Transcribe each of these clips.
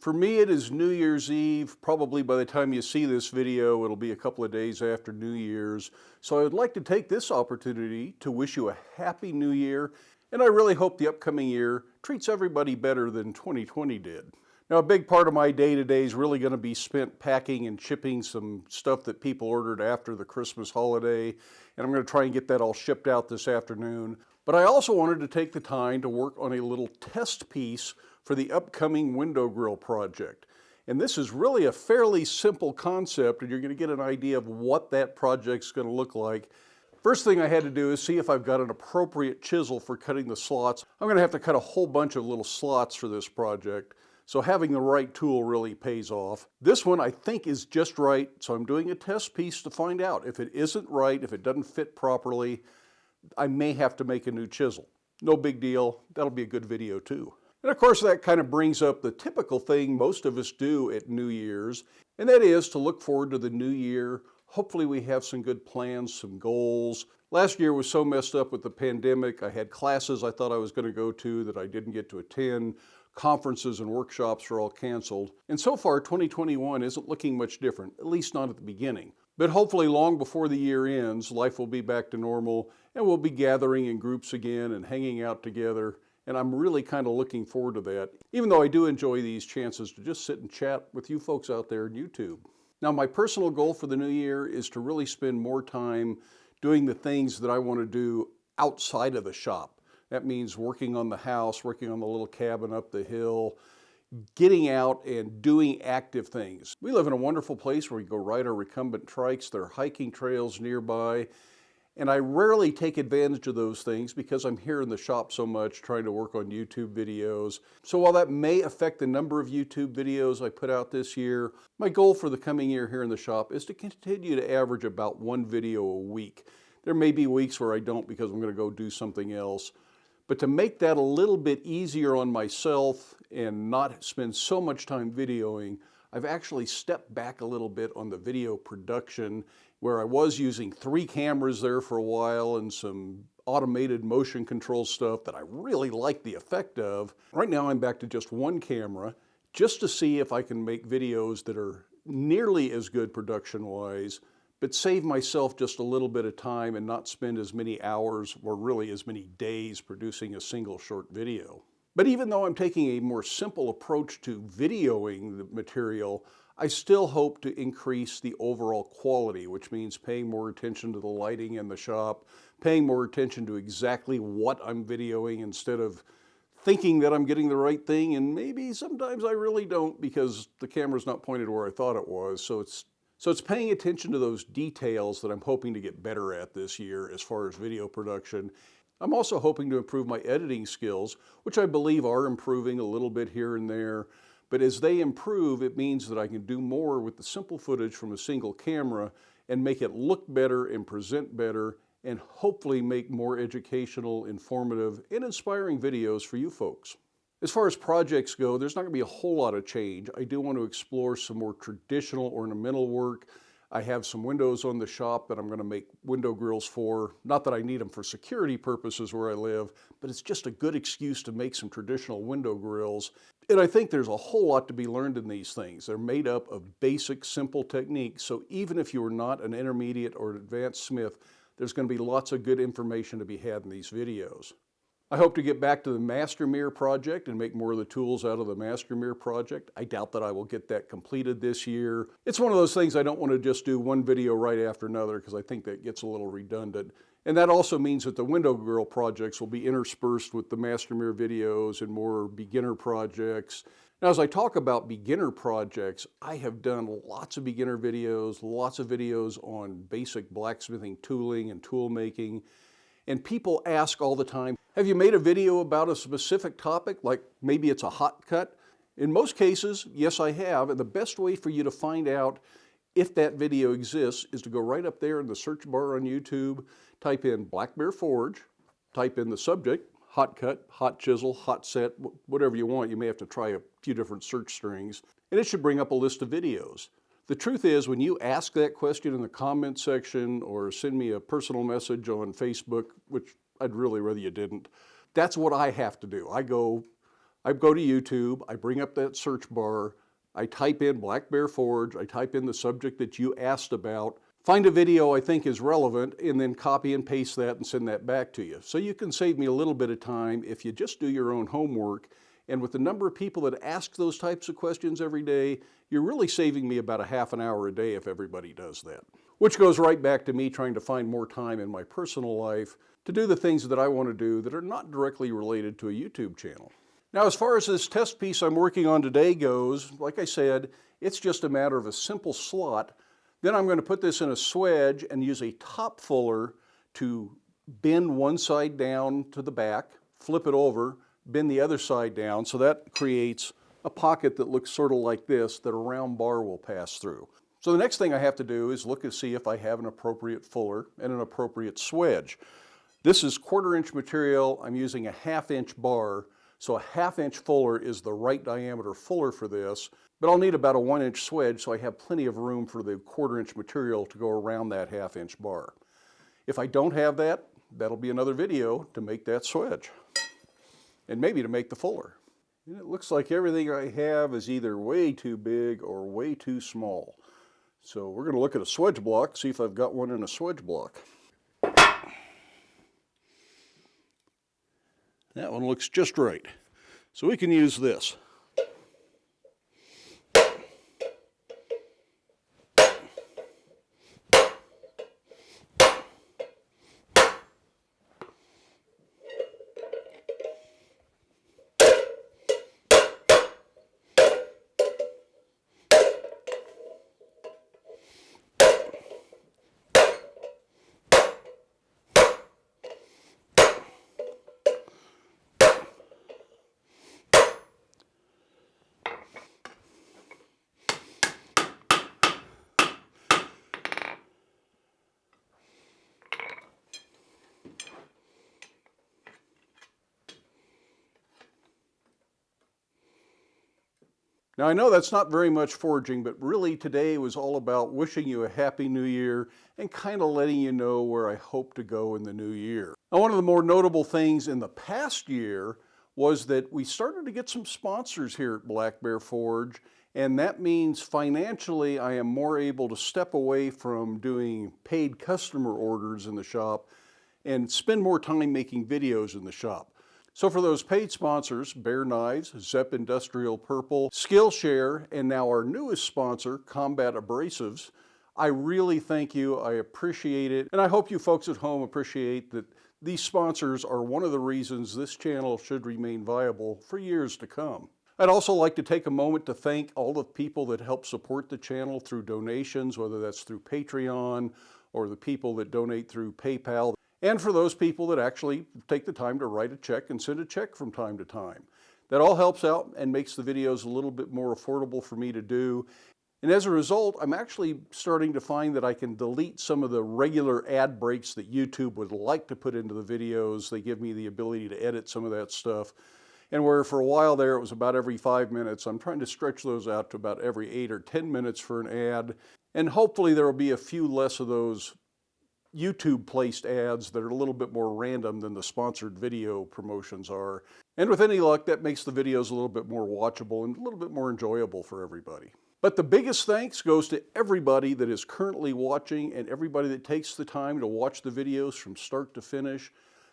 For me, it is New Year's Eve. Probably by the time you see this video, it'll be a couple of days after New Year's. So I would like to take this opportunity to wish you a happy New Year, and I really hope the upcoming year treats everybody better than 2020 did. Now, a big part of my day-to-day is really going to be spent packing and shipping some stuff that people ordered after the Christmas holiday, and I'm going to try and get that all shipped out this afternoon. But I also wanted to take the time to work on a little test piece for the upcoming window grill project. And this is really a fairly simple concept, and you're going to get an idea of what that project's going to look like. First thing I had to do is see if I've got an appropriate chisel for cutting the slots. I'm going to have to cut a whole bunch of little slots for this project, so having the right tool really pays off. This one I think is just right, so I'm doing a test piece to find out. If it isn't right, if it doesn't fit properly, I may have to make a new chisel. No big deal. That'll be a good video too. And of course, that kind of brings up the typical thing most of us do at New Year's, and that is to look forward to the new year. Hopefully we have some good plans, some goals. Last year was so messed up with the pandemic. I had classes I thought I was going to go to that I didn't get to attend. Conferences and workshops are all canceled. And so far, 2021 isn't looking much different, at least not at the beginning. But hopefully long before the year ends, life will be back to normal, and we'll be gathering in groups again and hanging out together. And I'm really kind of looking forward to that, even though I do enjoy these chances to just sit and chat with you folks out there on YouTube. Now, my personal goal for the new year is to really spend more time doing the things that I want to do outside of the shop. That means working on the house, working on the little cabin up the hill, getting out and doing active things. We live in a wonderful place where we go ride our recumbent trikes. There are hiking trails nearby. And I rarely take advantage of those things because I'm here in the shop so much trying to work on YouTube videos. So while that may affect the number of YouTube videos I put out this year, my goal for the coming year here in the shop is to continue to average about one video a week. There may be weeks where I don't because I'm going to go do something else. But to make that a little bit easier on myself and not spend so much time videoing, I've actually stepped back a little bit on the video production, where I was using 3 cameras there for a while and some automated motion control stuff that I really like the effect of. Right now I'm back to just 1 camera, just to see if I can make videos that are nearly as good production-wise, but save myself just a little bit of time and not spend as many hours or really as many days producing a single short video. But even though I'm taking a more simple approach to videoing the material, I still hope to increase the overall quality, which means paying more attention to the lighting in the shop, paying more attention to exactly what I'm videoing instead of thinking that I'm getting the right thing, and maybe sometimes I really don't because the camera's not pointed where I thought it was. So it's paying attention to those details that I'm hoping to get better at this year as far as video production. I'm also hoping to improve my editing skills, which I believe are improving a little bit here and there. But as they improve, it means that I can do more with the simple footage from a single camera and make it look better and present better and hopefully make more educational, informative, and inspiring videos for you folks. As far as projects go, there's not going to be a whole lot of change. I do want to explore some more traditional ornamental work. I have some windows on the shop that I'm going to make window grills for. Not that I need them for security purposes where I live, but it's just a good excuse to make some traditional window grills. And I think there's a whole lot to be learned in these things. They're made up of basic, simple techniques, so even if you are not an intermediate or advanced smith, there's going to be lots of good information to be had in these videos. I hope to get back to the Master Mirror project and make more of the tools out of the Master Mirror project. I doubt that I will get that completed this year. It's one of those things I don't want to just do one video right after another because I think that gets a little redundant. And that also means that the window grill projects will be interspersed with the Master Mirror videos and more beginner projects. Now, as I talk about beginner projects, I have done lots of beginner videos, lots of videos on basic blacksmithing tooling and tool making. And people ask all the time, have you made a video about a specific topic, like maybe it's a hot cut? In most cases, yes, I have. And the best way for you to find out if that video exists is to go right up there in the search bar on YouTube, type in Black Bear Forge, type in the subject, hot cut, hot chisel, hot set, whatever you want. You may have to try a few different search strings, and it should bring up a list of videos. The truth is, when you ask that question in the comment section or send me a personal message on Facebook, which I'd really rather you didn't, that's what I have to do. I go I go to YouTube, I bring up that search bar, I type in Black Bear Forge, I type in the subject that you asked about, find a video I think is relevant, and then copy and paste that and send that back to you. So you can save me a little bit of time if you just do your own homework. And with the number of people that ask those types of questions every day, you're really saving me about a half an hour a day if everybody does that. Which goes right back to me trying to find more time in my personal life to do the things that I want to do that are not directly related to a YouTube channel. Now, as far as this test piece I'm working on today goes, like I said, it's just a matter of a simple slot. Then I'm going to put this in a swedge and use a top fuller to bend one side down to the back, flip it over, bend the other side down, so that creates a pocket that looks sort of like this that a round bar will pass through. So the next thing I have to do is look and see if I have an appropriate fuller and an appropriate swedge. This is 1/4 inch material. I'm using a 1/2 inch bar, so a 1/2 inch fuller is the right diameter fuller for this, but I'll need about a 1 inch swedge, so I have plenty of room for the 1/4 inch material to go around that 1/2 inch bar. If I don't have that, that'll be another video to make that swedge, and maybe to make the fuller. And it looks like everything I have is either way too big or way too small. So we're going to look at a swedge block, see if I've got one in a swedge block. That one looks just right. So we can use this. Now I know that's not very much forging, but really today was all about wishing you a happy new year and kind of letting you know where I hope to go in the new year. Now, one of the more notable things in the past year was that we started to get some sponsors here at Black Bear Forge, and that means financially I am more able to step away from doing paid customer orders in the shop and spend more time making videos in the shop. So for those paid sponsors, Bear Knives, Zepp Industrial Purple, Skillshare, and now our newest sponsor, Combat Abrasives, I really thank you, I appreciate it, and I hope you folks at home appreciate that these sponsors are one of the reasons this channel should remain viable for years to come. I'd also like to take a moment to thank all the people that help support the channel through donations, whether that's through Patreon or the people that donate through PayPal. And for those people that actually take the time to write a check and send a check from time to time. That all helps out and makes the videos a little bit more affordable for me to do. And as a result, I'm actually starting to find that I can delete some of the regular ad breaks that YouTube would like to put into the videos. They give me the ability to edit some of that stuff. And where for a while there it was about every 5 minutes, I'm trying to stretch those out to about every 8 or 10 minutes for an ad. And hopefully there will be a few less of those YouTube placed ads that are a little bit more random than the sponsored video promotions are. And with any luck, that makes the videos a little bit more watchable and a little bit more enjoyable for everybody. But the biggest thanks goes to everybody that is currently watching and everybody that takes the time to watch the videos from start to finish.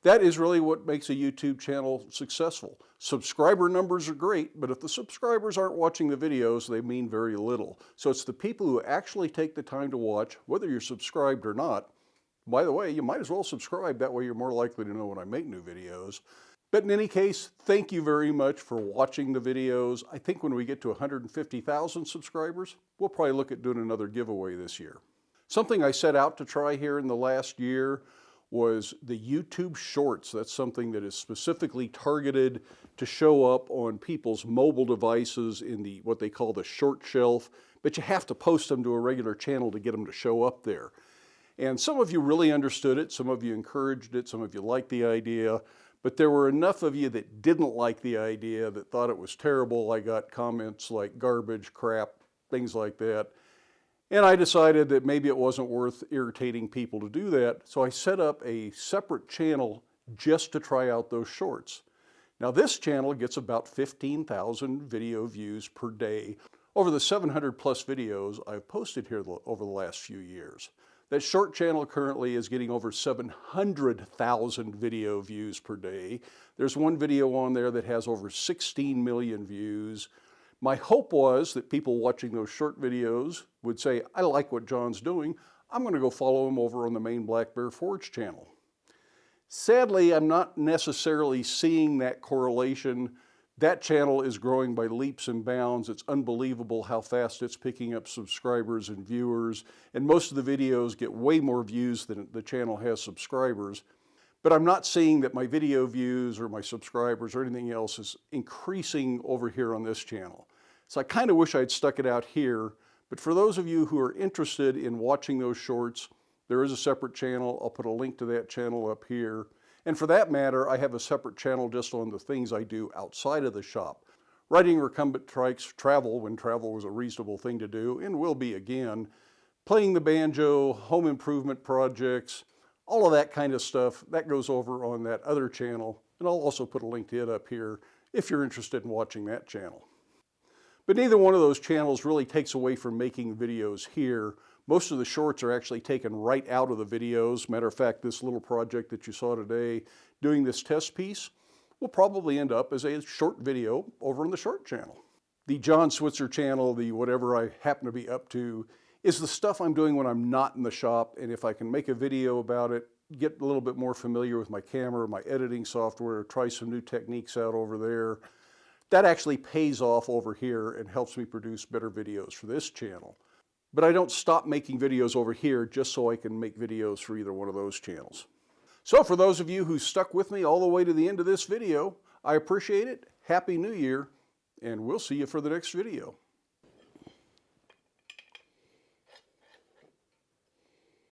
That is really what makes a YouTube channel successful. Subscriber numbers are great, but if the subscribers aren't watching the videos, they mean very little. So it's the people who actually take the time to watch, whether you're subscribed or not. By the way, you might as well subscribe, that way you're more likely to know when I make new videos. But in any case, thank you very much for watching the videos. I think when we get to 150,000 subscribers, we'll probably look at doing another giveaway this year. Something I set out to try here in the last year was the YouTube Shorts. That's something that is specifically targeted to show up on people's mobile devices in the what they call the short shelf, but you have to post them to a regular channel to get them to show up there. And some of you really understood it, some of you encouraged it, some of you liked the idea, but there were enough of you that didn't like the idea, that thought it was terrible. I got comments like garbage, crap, things like that. And I decided that maybe it wasn't worth irritating people to do that, so I set up a separate channel just to try out those shorts. Now this channel gets about 15,000 video views per day over the 700 plus videos I've posted here over the last few years. That short channel currently is getting over 700,000 video views per day. There's one video on there that has over 16 million views. My hope was that people watching those short videos would say, I like what John's doing. I'm going to go follow him over on the main Black Bear Forge channel. Sadly, I'm not necessarily seeing that correlation. That channel is growing by leaps and bounds. It's unbelievable how fast it's picking up subscribers and viewers, and most of the videos get way more views than the channel has subscribers. But I'm not seeing that my video views or my subscribers or anything else is increasing over here on this channel. So I kind of wish I'd stuck it out here, but for those of you who are interested in watching those shorts, there is a separate channel. I'll put a link to that channel up here. And for that matter, I have a separate channel just on the things I do outside of the shop. Riding recumbent trikes, travel when travel was a reasonable thing to do, and will be again. Playing the banjo, home improvement projects, all of that kind of stuff, that goes over on that other channel. And I'll also put a link to it up here if you're interested in watching that channel. But neither one of those channels really takes away from making videos here. Most of the shorts are actually taken right out of the videos. Matter of fact, this little project that you saw today, doing this test piece, will probably end up as a short video over on the short channel. The John Switzer channel, the whatever I happen to be up to, is the stuff I'm doing when I'm not in the shop, and if I can make a video about it, get a little bit more familiar with my camera, my editing software, try some new techniques out over there, that actually pays off over here and helps me produce better videos for this channel. But I don't stop making videos over here just so I can make videos for either one of those channels. So for those of you who stuck with me all the way to the end of this video, I appreciate it. Happy New Year, and we'll see you for the next video.